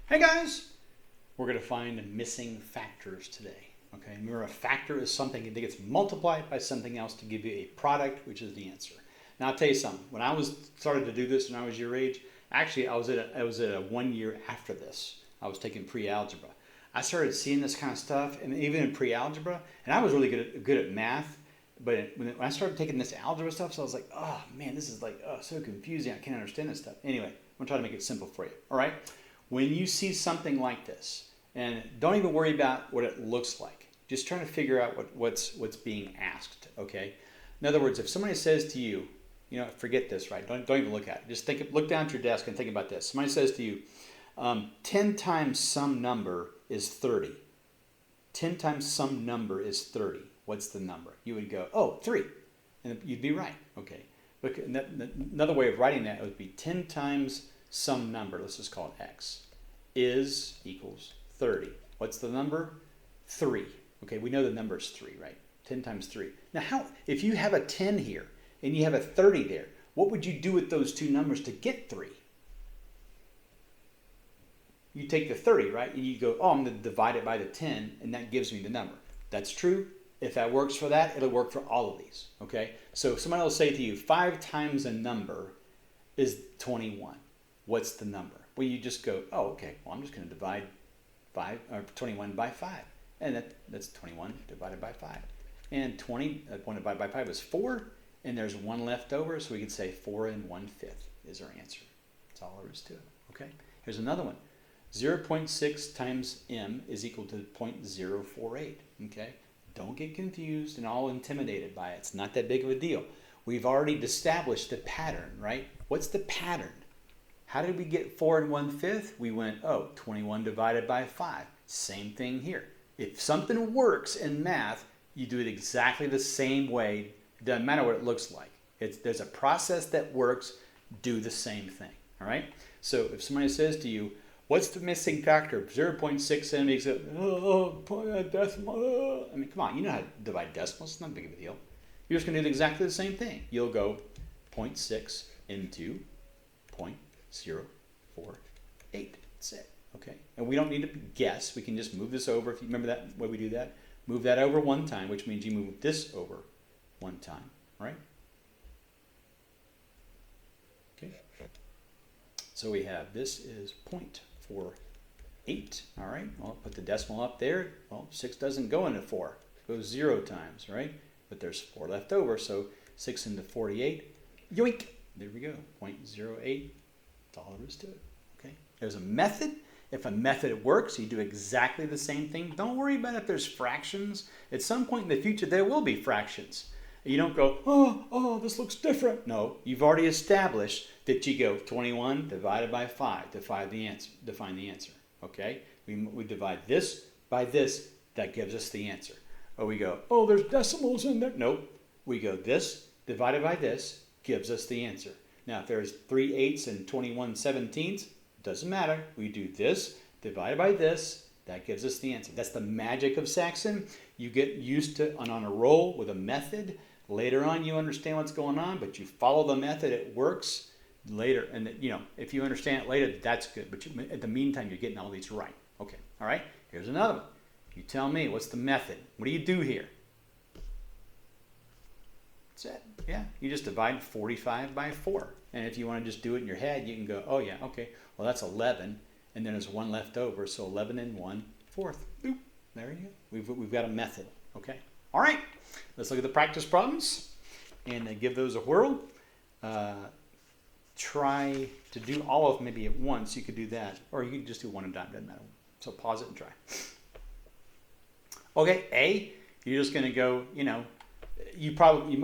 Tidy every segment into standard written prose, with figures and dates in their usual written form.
Hey guys, we're going to find missing factors today. Okay, remember a factor is something that gets multiplied by something else to give you a product, which is the answer. Now I'll tell you something. When I was started to do this when I was your age, actually I was at a 1 year after this. I was taking pre-algebra. I started seeing this kind of stuff, and even in pre-algebra, and I was really good at math. But when I started taking this algebra stuff, so I was like, oh man, this is like so confusing. I can't understand this stuff. Anyway, I'm gonna try to make it simple for you. All right. When you see something like this, and don't even worry about what it looks like, just trying to figure out what's being asked. Okay. In other words, if somebody says to you, forget this, right? Don't even look at it. Just look down at your desk and think about this. Somebody says to you, 10 times some number is 30. 10 times some number is 30. What's the number? You would go, oh, 3. And you'd be right. Okay. Look, another way of writing that would be 10 times some number, let's just call it x, is equals 30. What's the number? 3. Okay, we know the number is 3, right? 10 times 3. Now, if you have a 10 here and you have a 30 there, what would you do with those two numbers to get 3? You take the 30, right? And you go, oh, I'm going to divide it by the 10, and that gives me the number. That's true. If that works for that, it'll work for all of these, okay? So if somebody will say to you, 5 times a number is 21. What's the number? Well, you just go, oh, okay, well, I'm just going to divide 21 by 5. And that's 21 divided by 5. And 1 divided by 5 is 4, and there's 1 left over, so we could say 4 1/5 is our answer. That's all there is to it, okay? Here's another one. 0.6 times m is equal to 0.048, okay? Don't get confused and all intimidated by it. It's not that big of a deal. We've already established the pattern, right? What's the pattern? How did we get 4 1/5? We went, 21 divided by 5. Same thing here. If something works in math, you do it exactly the same way. It doesn't matter what it looks like. There's a process that works. Do the same thing, all right? So if somebody says to you, what's the missing factor? 0.6 m equals decimal. I mean, come on, you know how to divide decimals. It's not big of a deal. You're just going to do exactly the same thing. You'll go 0.6 into 0.048. That's it. Okay? And we don't need to guess. We can just move this over. If you remember that way we do that, move that over one time, which means you move this over one time, right? Okay. So we have this is 0.48. All right. Well, put the decimal up there. Well, 6 doesn't go into 4. It goes 0 times, right? But there's 4 left over, so 6 into 48. Yoink! There we go. 0.08. That's all there is to it. Okay. There's a method. If a method works, you do exactly the same thing. Don't worry about if there's fractions. At some point in the future, there will be fractions. You don't go, oh, this looks different. No, you've already established that you go 21 divided by 5 to find the answer. Okay? We divide this by this. That gives us the answer. Or we go, oh, there's decimals in there. Nope. We go this divided by this gives us the answer. Now, if there's 3 8s and 21 17s, doesn't matter. We do this divided by this. That gives us the answer. That's the magic of Saxon. You get used to on a roll with a method. Later on, you understand what's going on, but you follow the method. It works later. And, if you understand it later, that's good. But at the meantime, you're getting all these right. Okay. All right. Here's another one. You tell me, what's the method? What do you do here? That's it. Yeah. You just divide 45 by 4. And if you want to just do it in your head, you can go, oh, yeah, okay. Well, that's 11. And then there's 1 left over. So 11 1/4. Boop. There you go. We've got a method. Okay. All right. Let's look at the practice problems and give those a whirl. Try to do all of them maybe at once. You could do that. Or you could just do one at a time. Doesn't matter. So pause it and try. Okay. A, you're just going to go,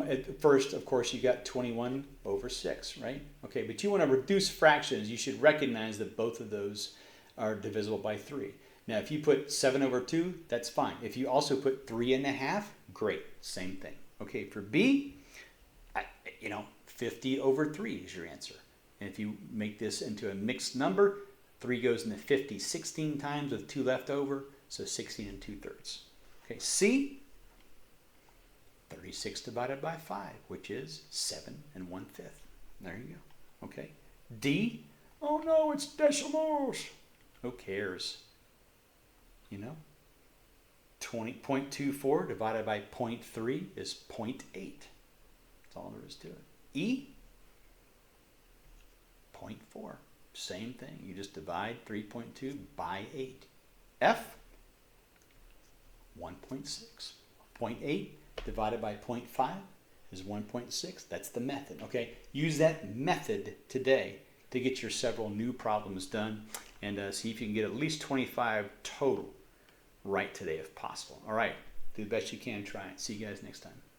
at first, of course, you got 21 over 6, right? Okay, but you want to reduce fractions. You should recognize that both of those are divisible by 3. Now, if you put 7 over 2, that's fine. If you also put 3.5, great, same thing. Okay, for B, 50 over 3 is your answer. And if you make this into a mixed number, 3 goes into 50 16 times with 2 left over, so 16 2/3. Okay, C, 36 divided by 5, which is 7 1/5. There you go. Okay. D, oh no, it's decimals. Who cares? You know? 0.24 divided by 0.3 is 0.8. That's all there is to it. E, 0.4. Same thing. You just divide 3.2 by 8. F, 1.6. 0.8 divided by 0.5 is 1.6. That's the method. Okay, use that method today to get your several new problems done, and see if you can get at least 25 total right today if possible. All right, do the best you can. Try it. See you guys next time.